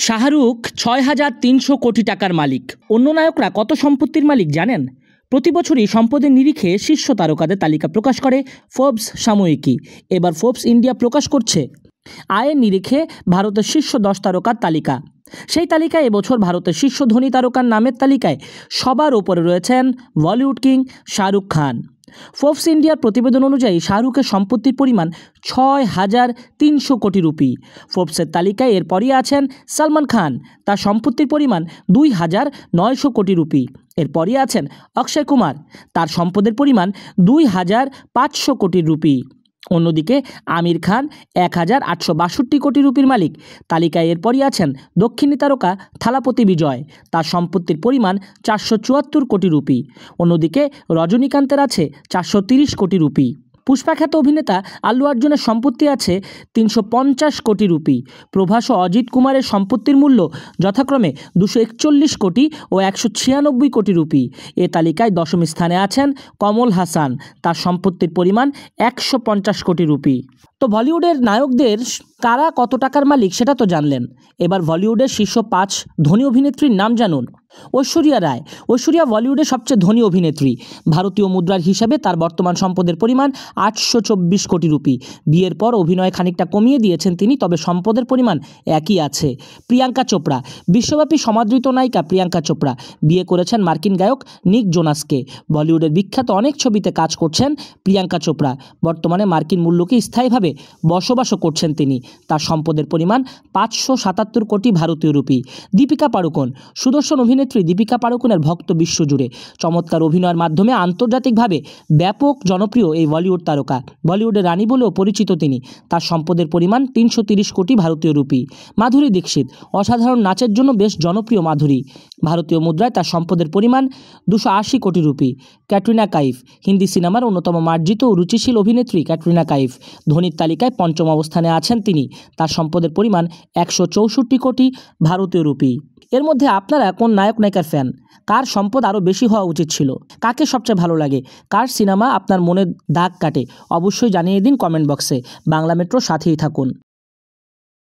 শাহরুখ ৬,৩০০ কোটি টাকার মালিক। অন্য নায়করা কত সম্পত্তির মালিক জানেন? প্রতি বছরই সম্পদের নিরিখে শীর্ষ তারকাদের তালিকা প্রকাশ করে ফোর্বস সাময়িকী। এবার ফোর্বস ইন্ডিয়া প্রকাশ করছে আয়ের নিরিখে ভারতের শীর্ষ 10 তারকার তালিকা। সেই তালিকায় এবছর ভারতের শীর্ষ ধনী তারকার নামের তালিকায় সবার ওপরে রয়েছেন বলিউড কিং শাহরুখ খান। ফোর্বস ইন্ডিয়ার প্রতিবেদন অনুযায়ী শাহরুখের সম্পত্তির পরিমাণ ৬,৩০০ কোটি রুপি। ফোর্বসের তালিকায় এরপরই আছেন সলমান খান, তার সম্পত্তির পরিমাণ ২,৯০০ কোটি রুপি। এরপরই আছেন অক্ষয় কুমার, তার সম্পদের পরিমাণ ২,৫০০ কোটি রুপি। অন্যদিকে আমির খান ১,৮৬২ কোটি রুপির মালিক। তালিকায় এরপরই আছেন দক্ষিণী তারকা থালাপতি বিজয়, তার সম্পত্তির পরিমাণ ৪৭৪ কোটি রুপি। অন্যদিকে রজনীকান্তের আছে ৪৩০ কোটি রুপি। পুষ্পাখ্যাত অভিনেতা আল্লু অর্জুনের সম্পত্তি আছে ৩৫০ কোটি রুপি। প্রভাস ও অজিত কুমারের সম্পত্তির মূল্য যথাক্রমে ২৪১ কোটি ও ১৯৬ কোটি রুপি। এ তালিকায় দশম স্থানে আছেন কমল হাসান, তার সম্পত্তির পরিমাণ ১৫০ কোটি রুপি। তো বলিউডের নায়কদের কারা কত টাকার মালিক সেটা তো জানলেন। এবার বলিউডের শীর্ষ ৫ ধনী অভিনেত্রীর নাম জানুন। ঐশ্বরিয়া রায়। ঐশ্বরিয়া বলিউডের সবচেয়ে ধনী অভিনেত্রী। ভারতীয় মুদ্রার হিসাবে তার বর্তমান সম্পদের পরিমাণ ৮২৪ কোটি রুপি। বিয়ের পর অভিনয় খানিকটা কমিয়ে দিয়েছেন তিনি, তবে সম্পদের পরিমাণ একই আছে। প্রিয়াঙ্কা চোপড়া। বিশ্বব্যাপী সমাদৃত নায়িকা প্রিয়াঙ্কা চোপড়া বিয়ে করেছেন মার্কিন গায়ক নিক জোনাসকে। বলিউডের বিখ্যাত অনেক ছবিতে কাজ করছেন প্রিয়াঙ্কা চোপড়া। বর্তমানে মার্কিন মুলুকে স্থায়ীভাবে বসবাসও করছেন তিনি। তার সম্পদের পরিমাণ ৫৭৭ কোটি ভারতীয় রুপি। দীপিকা পাড়ুকোন। সুদর্শন অভিনেত্রী দীপিকা পাড়ুকোনের ভক্ত বিশ্বজুড়ে। চমৎকার অভিনয়ের মাধ্যমে আন্তর্জাতিকভাবে ব্যাপক জনপ্রিয় এই বলিউড তারকা। বলিউডের রানী বলেও পরিচিত তিনি। তার সম্পদের পরিমাণ ৩৩০ কোটি ভারতীয় রুপি। মাধুরী দীক্ষিত। অসাধারণ নাচের জন্য বেশ জনপ্রিয় মাধুরী। ভারতীয় মুদ্রায় তার সম্পদের পরিমাণ ২৮০ কোটি রুপি। ক্যাটরিনা কাইফ। হিন্দি সিনেমার অন্যতম মার্জিত ও রুচিশীল অভিনেত্রী ক্যাটরিনা কাইফ। ধনীর তালিকায় পঞ্চম অবস্থানে আছেন তিনি। তার সম্পদের পরিমাণ ১৬৪ কোটি ভারতীয় রুপি। এর মধ্যে আপনারা কোন নায়ক নায়িকার ফ্যান? কার সম্পদ আরও বেশি হওয়া উচিত ছিল? কাকে সবচেয়ে ভালো লাগে? কার সিনেমা আপনার মনে দাগ কাটে? অবশ্যই জানিয়ে দিন কমেন্ট বক্সে। বাংলা মেট্রোর সাথেই থাকুন।